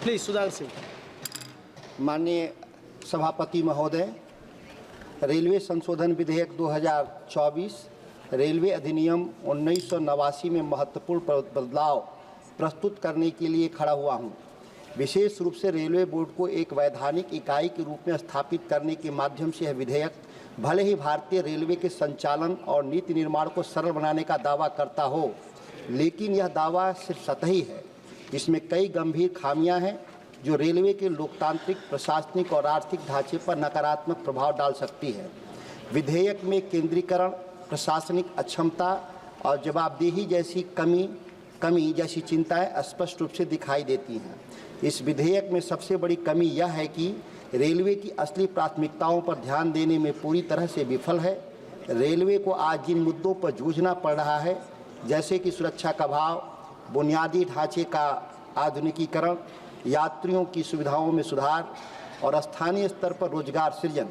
Please Sudhakar Singh. माननीय सभापति महोदय, रेलवे संशोधन विधेयक 2024 रेलवे अधिनियम 1989 में महत्वपूर्ण बदलाव प्रस्तुत करने के लिए खड़ा हुआ हूं। विशेष रूप से रेलवे बोर्ड को एक वैधानिक इकाई के रूप में स्थापित करने के माध्यम से यह विधेयक भले ही भारतीय रेलवे के संचालन और नीति निर्माण को सरल बनाने का दावा करता हो, लेकिन यह दावा सिर्फ सतही है। इसमें कई गंभीर खामियां हैं जो रेलवे के लोकतांत्रिक, प्रशासनिक और आर्थिक ढांचे पर नकारात्मक प्रभाव डाल सकती है। विधेयक में केंद्रीकरण, प्रशासनिक अक्षमता और जवाबदेही जैसी कमी जैसी चिंताएं स्पष्ट रूप से दिखाई देती हैं। इस विधेयक में सबसे बड़ी कमी यह है कि रेलवे की असली प्राथमिकताओं पर ध्यान देने में पूरी तरह से विफल है। रेलवे को आज जिन मुद्दों पर जूझना पड़ रहा है, जैसे कि सुरक्षा का अभाव, बुनियादी ढांचे का आधुनिकीकरण, यात्रियों की सुविधाओं में सुधार और स्थानीय स्तर पर रोजगार सृजन,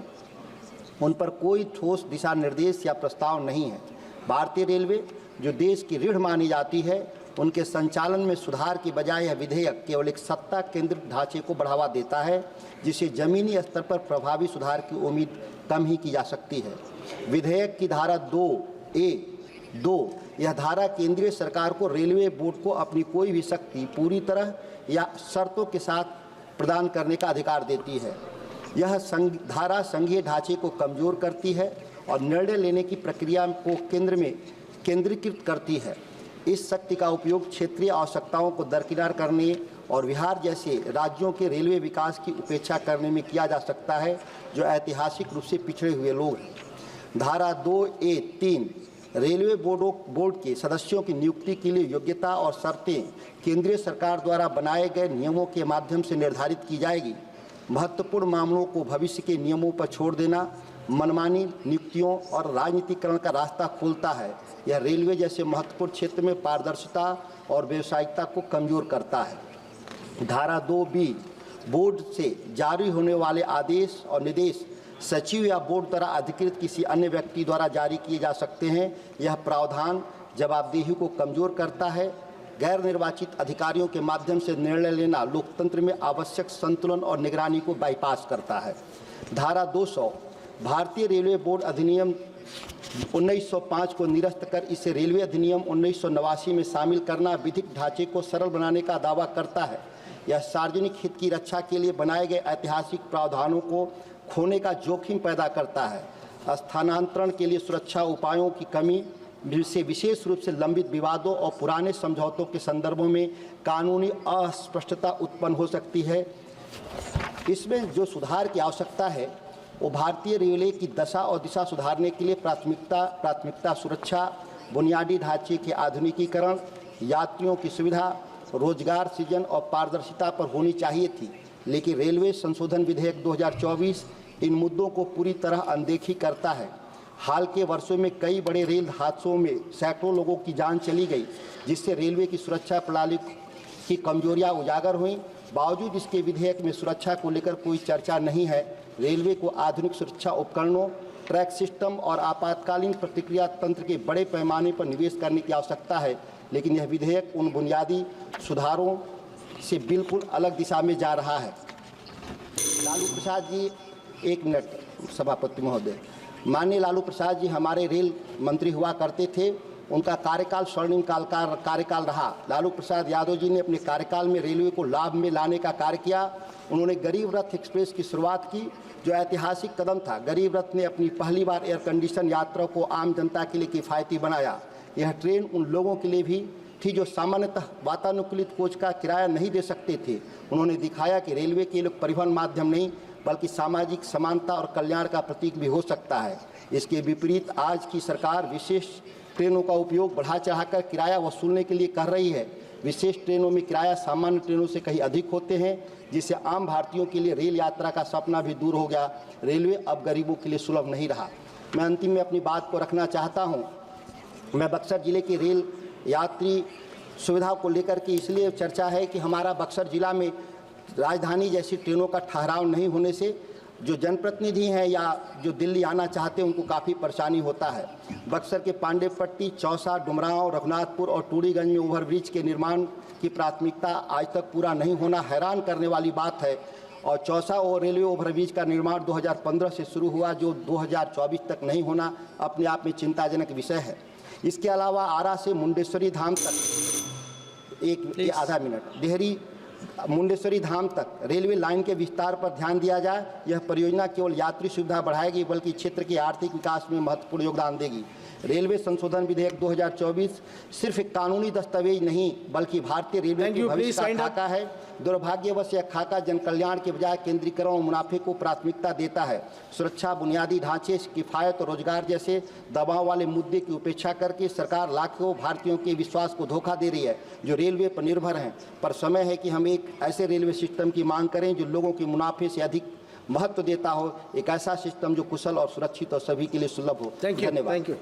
उन पर कोई ठोस दिशा निर्देश या प्रस्ताव नहीं है। भारतीय रेलवे जो देश की रीढ़ मानी जाती है, उनके संचालन में सुधार की बजाय यह विधेयक केवल एक सत्ता केंद्रित ढांचे को बढ़ावा देता है, जिसे जमीनी स्तर पर प्रभावी सुधार की उम्मीद कम ही की जा सकती है। विधेयक की धारा 2(a)(2) यह धारा केंद्रीय सरकार को रेलवे बोर्ड को अपनी कोई भी शक्ति पूरी तरह या शर्तों के साथ प्रदान करने का अधिकार देती है। यह धारा संघीय ढांचे को कमजोर करती है और निर्णय लेने की प्रक्रिया को केंद्र में केंद्रीकृत करती है। इस शक्ति का उपयोग क्षेत्रीय आवश्यकताओं को दरकिनार करने और बिहार जैसे राज्यों के रेलवे विकास की उपेक्षा करने में किया जा सकता है, जो ऐतिहासिक रूप से पिछड़े हुए लोग हैं। धारा 2(a)(3) रेलवे बोर्ड के सदस्यों की नियुक्ति के लिए योग्यता और शर्तें केंद्रीय सरकार द्वारा बनाए गए नियमों के माध्यम से निर्धारित की जाएगी। महत्वपूर्ण मामलों को भविष्य के नियमों पर छोड़ देना मनमानी नियुक्तियों और राजनीतिकरण का रास्ता खोलता है। यह रेलवे जैसे महत्वपूर्ण क्षेत्र में पारदर्शिता और व्यावसायिकता को कमजोर करता है। धारा 2(b) बोर्ड से जारी होने वाले आदेश और निर्देश सचिव या बोर्ड द्वारा अधिकृत किसी अन्य व्यक्ति द्वारा जारी किए जा सकते हैं। यह प्रावधान जवाबदेही को कमजोर करता है। गैर निर्वाचित अधिकारियों के माध्यम से निर्णय लेना लोकतंत्र में आवश्यक संतुलन और निगरानी को बाईपास करता है। धारा 200 भारतीय रेलवे बोर्ड अधिनियम 1905 को निरस्त कर इसे रेलवे अधिनियम 1989 में शामिल करना विधिक ढांचे को सरल बनाने का दावा करता है। यह सार्वजनिक हित की रक्षा के लिए बनाए गए ऐतिहासिक प्रावधानों को खोने का जोखिम पैदा करता है। स्थानांतरण के लिए सुरक्षा उपायों की कमी से विशेष रूप से लंबित विवादों और पुराने समझौतों के संदर्भों में कानूनी अस्पष्टता उत्पन्न हो सकती है। इसमें जो सुधार की आवश्यकता है वो भारतीय रेलवे की दशा और दिशा सुधारने के लिए प्राथमिकता सुरक्षा, बुनियादी ढांचे के आधुनिकीकरण, यात्रियों की सुविधा, रोजगार सृजन और पारदर्शिता पर होनी चाहिए थी। लेकिन रेलवे संशोधन विधेयक 2024 इन मुद्दों को पूरी तरह अनदेखी करता है। हाल के वर्षों में कई बड़े रेल हादसों में सैकड़ों लोगों की जान चली गई, जिससे रेलवे की सुरक्षा प्रणाली की कमजोरियां उजागर हुईं। बावजूद इसके विधेयक में सुरक्षा को लेकर कोई चर्चा नहीं है। रेलवे को आधुनिक सुरक्षा उपकरणों, ट्रैक सिस्टम और आपातकालीन प्रतिक्रिया तंत्र के बड़े पैमाने पर निवेश करने की आवश्यकता है, लेकिन यह विधेयक उन बुनियादी सुधारों से बिल्कुल अलग दिशा में जा रहा है। लालू प्रसाद जी, एक मिनट सभापति महोदय। माननीय लालू प्रसाद जी हमारे रेल मंत्री हुआ करते थे। उनका कार्यकाल स्वर्णिम कार्यकाल रहा। लालू प्रसाद यादव जी ने अपने कार्यकाल में रेलवे को लाभ में लाने का कार्य किया। उन्होंने गरीब रथ एक्सप्रेस की शुरुआत की, जो ऐतिहासिक कदम था। गरीब रथ ने अपनी पहली बार एयर कंडीशन यात्रा को आम जनता के लिए किफ़ायती बनाया। यह ट्रेन उन लोगों के लिए भी थी जो सामान्यतः वातानुकूलित कोच का किराया नहीं दे सकते थे। उन्होंने दिखाया कि रेलवे केवल परिवहन माध्यम नहीं बल्कि सामाजिक समानता और कल्याण का प्रतीक भी हो सकता है। इसके विपरीत आज की सरकार विशेष ट्रेनों का उपयोग बढ़ा चढ़ाकर किराया वसूलने के लिए कर रही है। विशेष ट्रेनों में किराया सामान्य ट्रेनों से कहीं अधिक होते हैं, जिससे आम भारतीयों के लिए रेल यात्रा का सपना भी दूर हो गया। रेलवे अब गरीबों के लिए सुलभ नहीं रहा। मैं अंतिम में अपनी बात को रखना चाहता हूँ। मैं बक्सर जिले के रेल यात्री सुविधा को लेकर के इसलिए चर्चा है कि हमारा बक्सर जिला में राजधानी जैसी ट्रेनों का ठहराव नहीं होने से जो जनप्रतिनिधि हैं या जो दिल्ली आना चाहते हैं उनको काफ़ी परेशानी होता है। बक्सर के पांडेपट्टी, चौसा, डुमरांव, रघुनाथपुर और टूरीगंज में ओवरब्रिज के निर्माण की प्राथमिकता आज तक पूरा नहीं होना हैरान करने वाली बात है। और चौसा और रेलवे ओवरब्रिज का निर्माण 2015 से शुरू हुआ, जो 2024 तक नहीं होना अपने आप में चिंताजनक विषय है। इसके अलावा आरा से मुंडेश्वरी धाम तक आधा मिनट देहरी मुंडेश्वरी धाम तक रेलवे लाइन के विस्तार पर ध्यान दिया जाए। यह परियोजना केवल यात्री सुविधा बढ़ाएगी बल्कि क्षेत्र के आर्थिक विकास में महत्वपूर्ण योगदान देगी। रेलवे संशोधन विधेयक 2024 सिर्फ एक कानूनी दस्तावेज नहीं बल्कि भारतीय रेलवे के भविष्य का खाका है। दुर्भाग्यवश यह खाका जनकल्याण के बजाय केंद्रीकरण और मुनाफे को प्राथमिकता देता है। सुरक्षा, बुनियादी ढांचे, किफायत और रोजगार जैसे दबाव वाले मुद्दे की उपेक्षा करके सरकार लाखों भारतीयों के विश्वास को धोखा दे रही है जो रेलवे पर निर्भर हैं। पर समय है कि हम एक ऐसे रेलवे सिस्टम की मांग करें जो लोगों के मुनाफे से अधिक महत्व देता हो, एक ऐसा सिस्टम जो कुशल और सुरक्षित और सभी के लिए सुलभ हो। धन्यवाद।